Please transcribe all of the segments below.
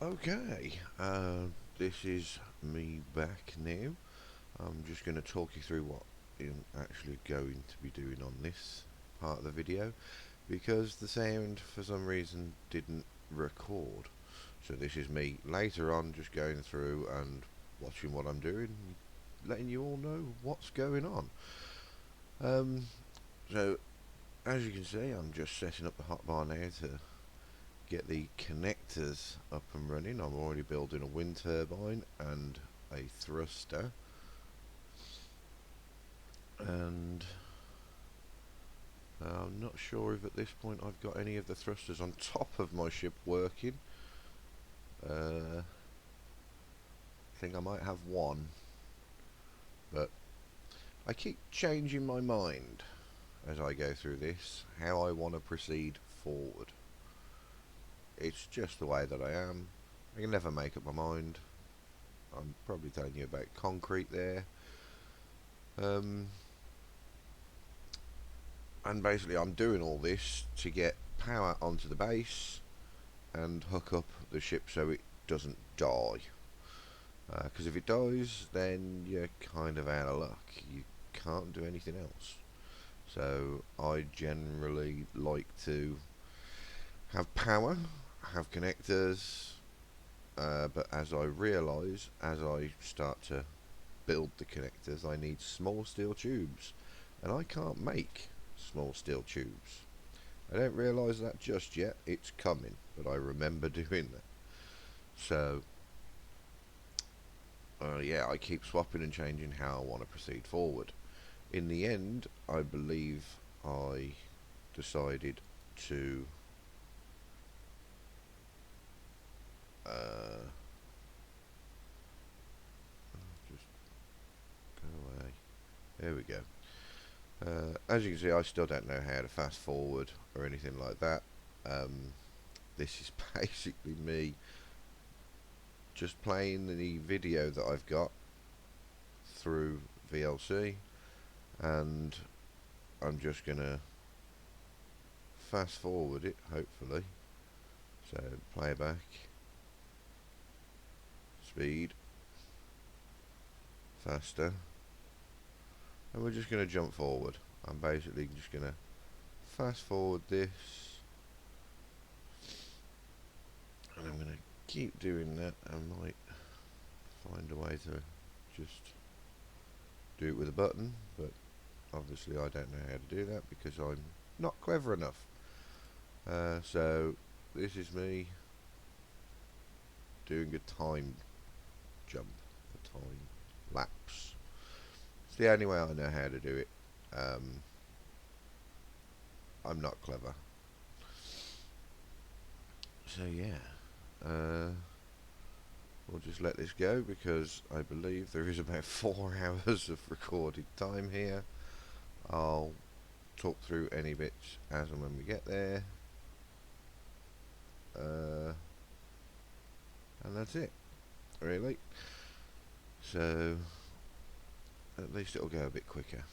Okay, this is me back now. I'm just going to talk you through what I'm actually going to be doing on this part of the video because the sound for some reason didn't record. So this is me later on just going through and watching what I'm doing, letting you all know what's going on. Um, so as you can see, I'm just setting up the hotbar now to get the connectors up and running. I'm already building a wind turbine and a thruster, and I'm not sure if at this point I've got any of the thrusters on top of my ship working. I think I might have one, but I keep changing my mind as I go through this, how I want to proceed forward. It's just the way that I am. I can never make up my mind. I'm probably telling you about concrete there. Um, and basically I'm doing all this to get power onto the base and hook up the ship so it doesn't die. Because if it dies, then you're kind of out of luck. You can't do anything else. So I generally like to have power, have connectors, but as I realise, as I start to build the connectors, I need small steel tubes, and I can't make small steel tubes. I don't realise that just yet. It's coming, but I remember doing that. So yeah, I keep swapping and changing how I want to proceed forward. In the end, I believe I decided to just go away. There we go. As you can see, I still don't know how to fast forward or anything like that. This is basically me just playing the video that I've got through VLC, and I'm just gonna fast forward it, hopefully. So playback, speed, faster, and we're just gonna jump forward. I'm basically just gonna fast forward this, and I'm gonna keep doing that. I might find a way to just do it with a button, but obviously I don't know how to do that because I'm not clever enough. So this is me doing a time jump, a time lapse. It's the only way I know how to do it. I'm not clever. So yeah, we'll just let this go because I believe there is about 4 hours of recorded time here. I'll talk through any bits as and when we get there. And that's it, really. So at least it'll go a bit quicker.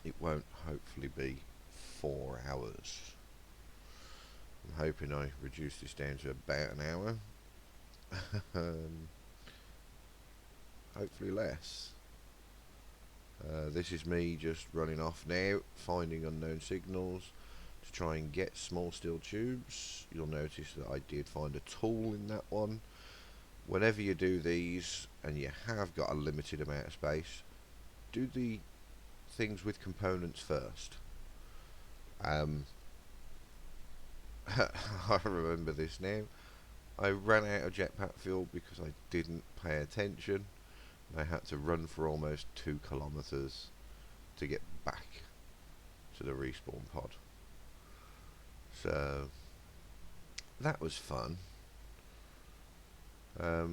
It won't hopefully be 4 hours. I'm hoping I reduce this down to about an hour. Hopefully less. This is me just running off now, finding unknown signals to try and get small steel tubes. You'll notice that I did find a tool in that one. Whenever you do these and you have got a limited amount of space, do the things with components first. I remember this now. I ran out of jetpack fuel because I didn't pay attention. I had to run for almost 2 kilometers to get back to the respawn pod. So that was fun. I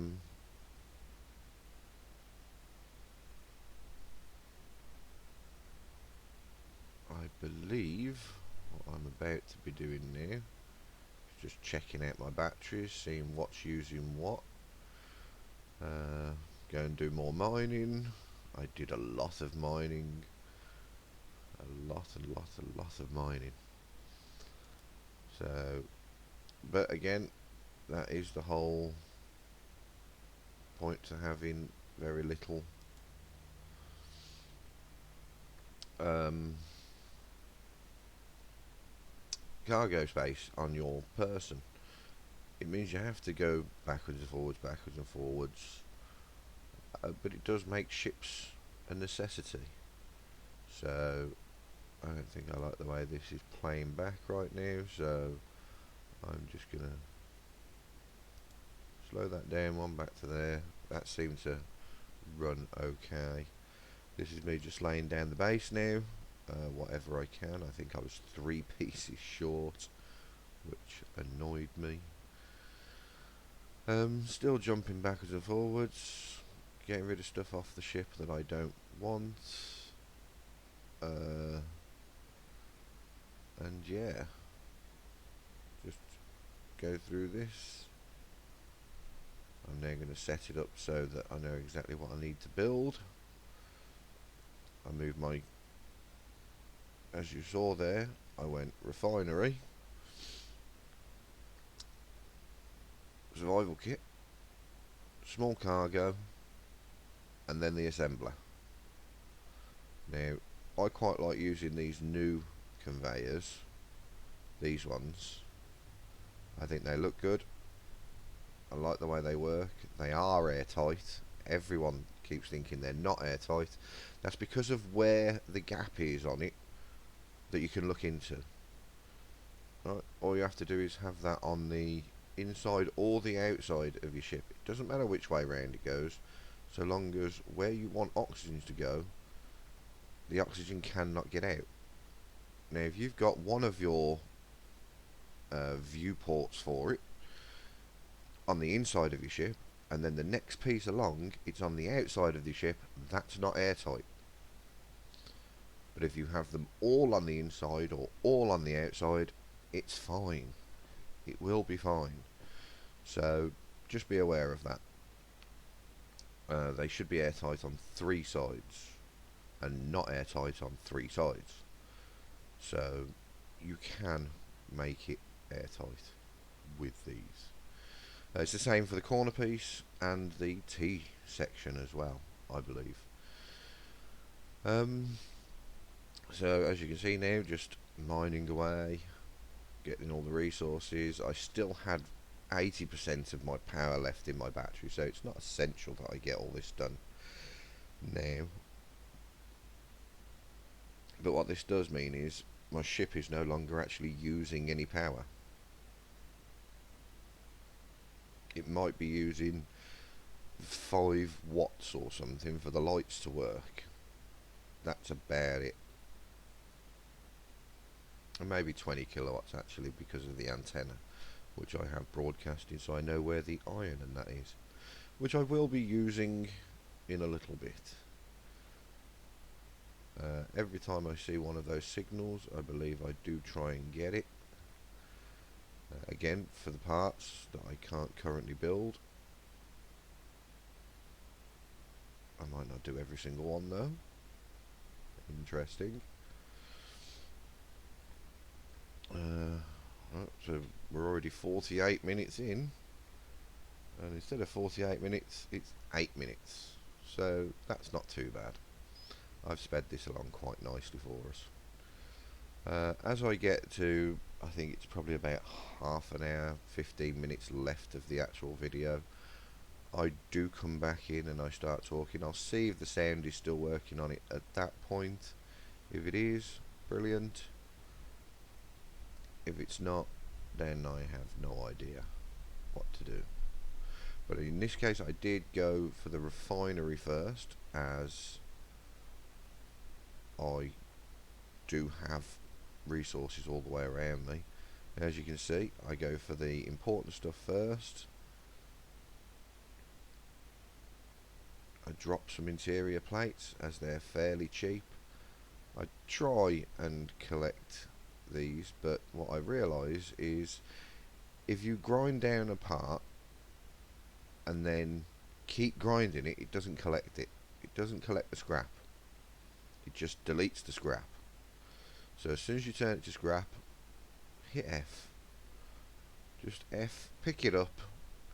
believe what I'm about to be doing now is just checking out my batteries, seeing what's using what. Go and do more mining. I did a lot of mining. A lot of mining. So, but again, that is the whole point to having very little cargo space on your person. It means you have to go backwards and forwards, but it does make ships a necessity. So I don't think I like the way this is playing back right now, so I'm just going to slow that down one back to there. That seemed to run okay. This is me just laying down the base now, whatever I can. I think I was 3 pieces short, which annoyed me. Still jumping backwards and forwards, getting rid of stuff off the ship that I don't want. And yeah, just go through this. I'm now going to set it up so that I know exactly what I need to build. I moved my, as you saw there, I went refinery, survival kit, small cargo, and then the assembler. Now, I quite like using these new conveyors, these ones. I think they look good. I like the way they work. They are airtight. Everyone keeps thinking they're not airtight. That's because of where the gap is on it that you can look into. Right? All you have to do is have that on the inside or the outside of your ship. It doesn't matter which way round it goes, so long as where you want oxygen to go, the oxygen cannot get out. Now, if you've got one of your viewports for it on the inside of your ship, and then the next piece along, it's on the outside of the ship, that's not airtight. But if you have them all on the inside or all on the outside, it's fine. It will be fine. So just be aware of that. They should be airtight on 3 sides and not airtight on 3 sides. So you can make it airtight with these. It's the same for the corner piece and the T section as well, I believe. So as you can see now, just mining away, getting all the resources. I still had 80% of my power left in my battery, so it's not essential that I get all this done now. But what this does mean is my ship is no longer actually using any power. It might be using 5 watts or something for the lights to work. That's about it. And maybe 20 kilowatts actually, because of the antenna, which I have broadcasting, so I know where the iron and that is, which I will be using in a little bit. Every time I see one of those signals, I believe I do try and get it. Again, for the parts that I can't currently build. I might not do every single one though. Interesting. Right, so we're already 48 minutes in, and instead of 48 minutes, it's 8 minutes. So that's not too bad. I've sped this along quite nicely for us. As I get to, I think it's probably about half an hour, 15 minutes left of the actual video, I do come back in and I start talking. I'll see if the sound is still working on it at that point. If it is, brilliant. If it's not, then I have no idea what to do. But in this case, I did go for the refinery first, as I do have resources all the way around me. As you can see, I go for the important stuff first. I drop some interior plates as they're fairly cheap. I try and collect these, but what I realise is if you grind down a part and then keep grinding it, it doesn't collect it. It doesn't collect the scrap. It just deletes the scrap. So as soon as you turn it to scrap, hit F. just pick it up,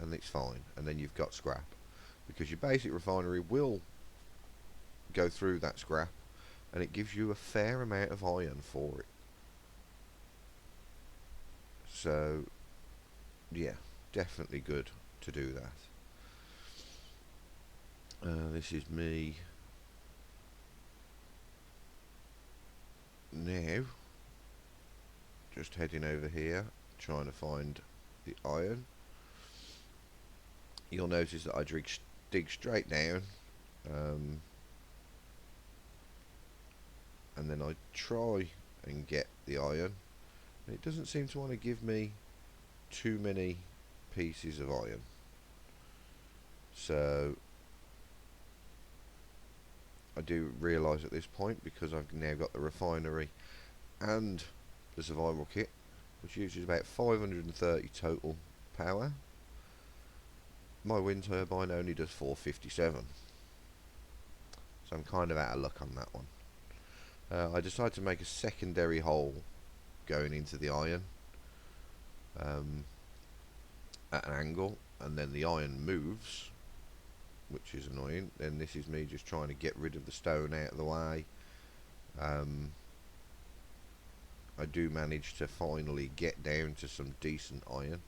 and it's fine. And then you've got scrap, because your basic refinery will go through that scrap, and it gives you a fair amount of iron for it. So yeah, definitely good to do that. This is me now, just heading over here, trying to find the iron. You'll notice that I dig straight down, and then I try and get the iron, and it doesn't seem to want to give me too many pieces of iron. So I do realise at this point, because I've now got the refinery and the survival kit, which uses about 530 total power, my wind turbine only does 457. So I'm kind of out of luck on that one. I decided to make a secondary hole going into the iron, at an angle, and then the iron moves, which is annoying. Then this is me just trying to get rid of the stone out of the way. I do manage to finally get down to some decent iron,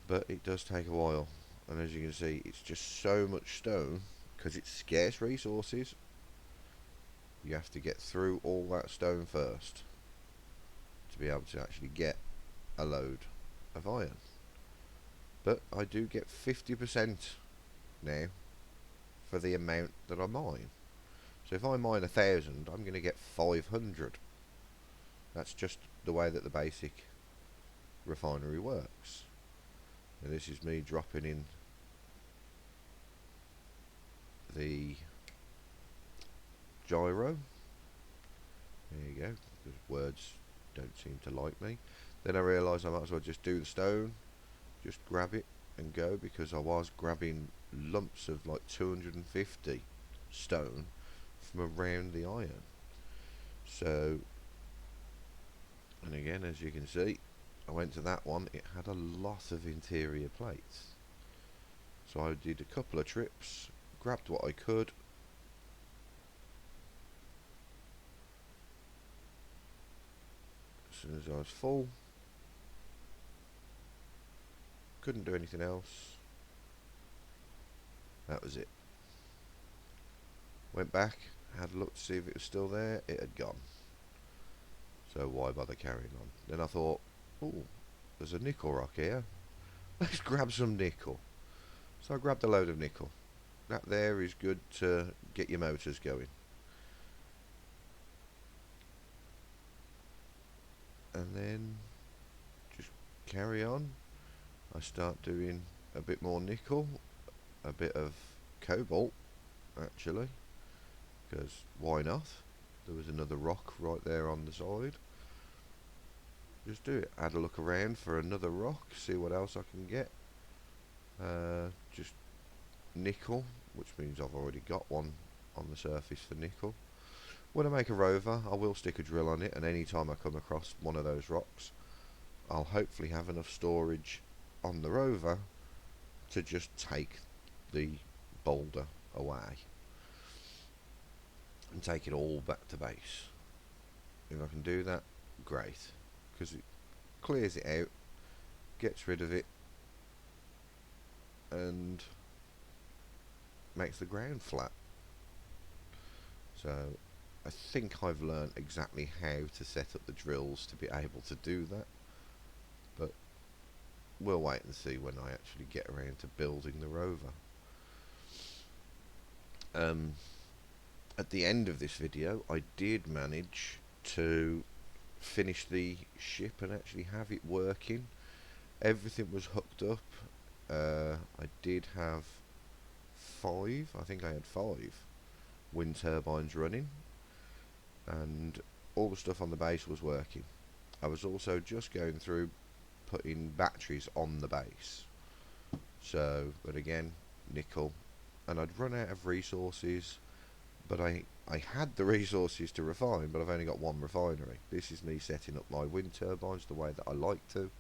but it does take a while, and as you can see, it's just so much stone, because it's scarce resources. You have to get through all that stone first to be able to actually get a load of iron. But I do get 50% now for the amount that I mine. So if I mine 1,000, I'm going to get 500. That's just the way that the basic refinery works. And this is me dropping in the gyro. There you go, because words don't seem to like me. Then I realised I might as well just do the stone, just grab it and go, because I was grabbing lumps of like 250 stone from around the iron. So, and again, as you can see, I went to that one, it had a lot of interior plates. So I did a couple of trips, grabbed what I could, as soon as I was full, couldn't do anything else, that was it. Went back, had a look to see if it was still there, it had gone. So why bother carrying on? Then I thought, oh, there's a nickel rock here, let's grab some nickel. So I grabbed a load of nickel. That there is good to get your motors going. And then just carry on. I start doing a bit more nickel, a bit of cobalt actually, because why not? There was another rock right there on the side. Just do it. Had a look around for another rock, see what else I can get. Just nickel, which means I've already got one on the surface for nickel. When I make a rover, I will stick a drill on it, and any time I come across one of those rocks, I'll hopefully have enough storage on the rover to just take the boulder away and take it all back to base. If I can do that, great, because it clears it out, gets rid of it, and makes the ground flat. So I think I've learned exactly how to set up the drills to be able to do that, but we'll wait and see when I actually get around to building the rover. At the end of this video, I did manage to finish the ship and actually have it working. Everything was hooked up. I did have I think I had 5 wind turbines running, and all the stuff on the base was working. I was also just going through putting batteries on the base. So, but again, nickel, and I'd run out of resources, but I had the resources to refine, but I've only got one refinery. This is me setting up my wind turbines the way that I like to.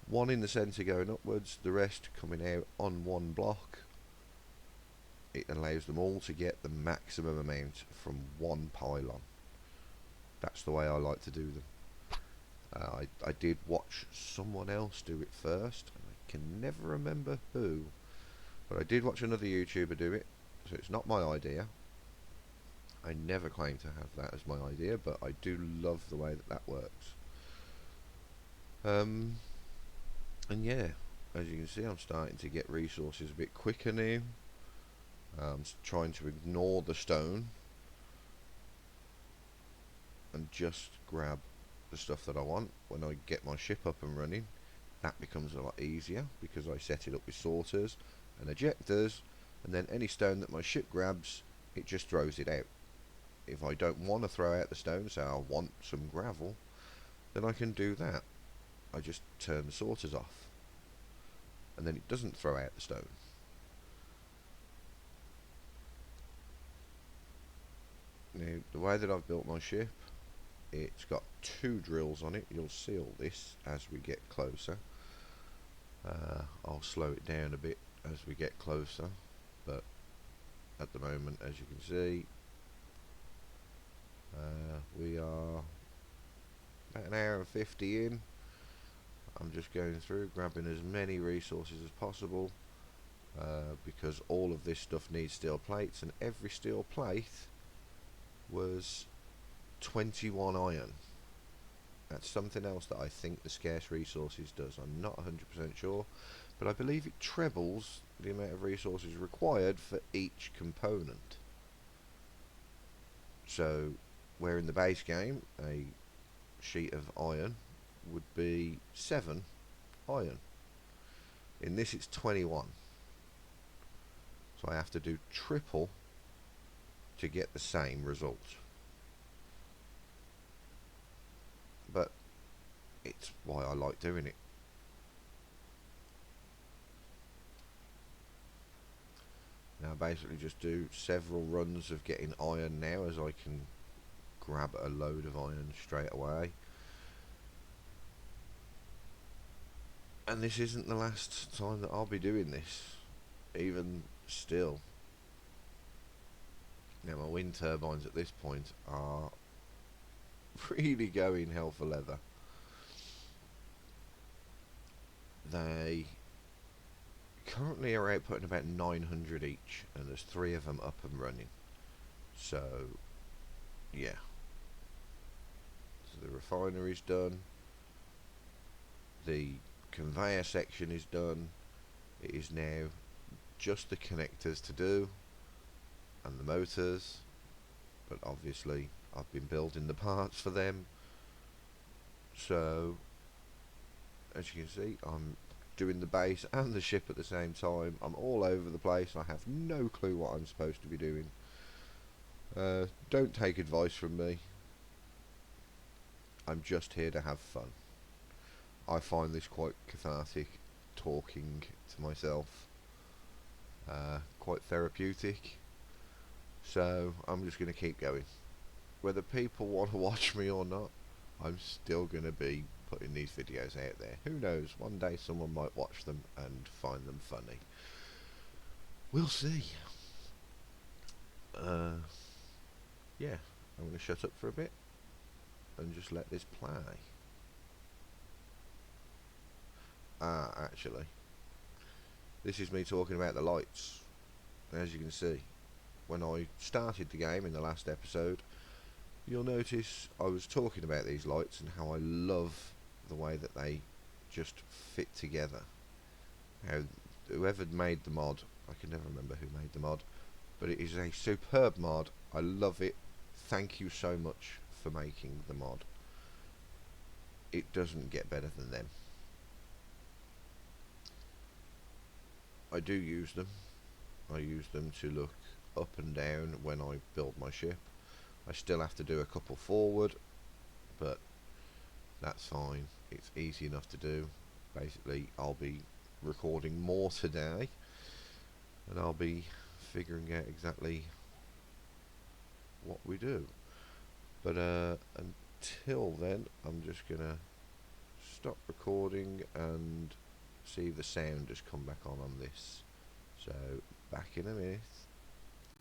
one in the centre going upwards, the rest coming out on one block. It allows them all to get the maximum amount from one pylon. That's the way I like to do them. I did watch someone else do it first, and I can never remember who, but I did watch another YouTuber do it, so it's not my idea. I never claim to have that as my idea, but I do love the way that that works. And yeah, as you can see, I'm starting to get resources a bit quicker now. I'm trying to ignore the stone and just grab the stuff that I want. When I get my ship up and running, that becomes a lot easier because I set it up with sorters and ejectors, and then any stone that my ship grabs, it just throws it out. If I don't want to throw out the stone, so I want some gravel, then I can do that. I just turn the sorters off, and then it doesn't throw out the stone. Now, the way that I've built my ship, it's got 2 drills on it. You'll see all this as we get closer. I'll slow it down a bit as we get closer, but at the moment, as you can see, we are about an hour and 50 in. I'm just going through, grabbing as many resources as possible, because all of this stuff needs steel plates, and every steel plate was 21 iron. That's something else that I think the scarce resources does. I'm not 100% sure, but I believe it trebles the amount of resources required for each component. So, where in the base game a sheet of iron would be 7 iron, in this it's 21. So I have to do triple to get the same result. But it's why I like doing it. Now I basically just do several runs of getting iron now, as I can grab a load of iron straight away. And this isn't the last time that I'll be doing this, even still. Now my wind turbines at this point are really going hell for leather. They currently are outputting about 900 each, and there's 3 of them up and running. So yeah, so the refinery's done, the conveyor section is done. It is now just the connectors to do, and the motors, but obviously I've been building the parts for them. So as you can see, I'm doing the base and the ship at the same time. I'm all over the place. I have no clue what I'm supposed to be doing. Don't take advice from me. I'm just here to have fun. I find this quite cathartic, talking to myself. Quite therapeutic. So I'm just going to keep going. Whether people want to watch me or not, I'm still going to be putting these videos out there. Who knows, one day someone might watch them and find them funny. We'll see. Yeah, I'm going to shut up for a bit and just let this play. Actually, this is me talking about the lights. As you can see, when I started the game in the last episode, you'll notice I was talking about these lights and how I love the way that they just fit together. How whoever made the mod, I can never remember who made the mod, but it is a superb mod. I love it. Thank you so much for making the mod. It doesn't get better than them. I do use them. I use them to look up and down when I build my ship. I still have to do a couple forward, but that's fine. It's easy enough to do. Basically, I'll be recording more today, and I'll be figuring out exactly what we do. But until then, I'm just gonna stop recording and see if the sound has come back on this. So back in a minute.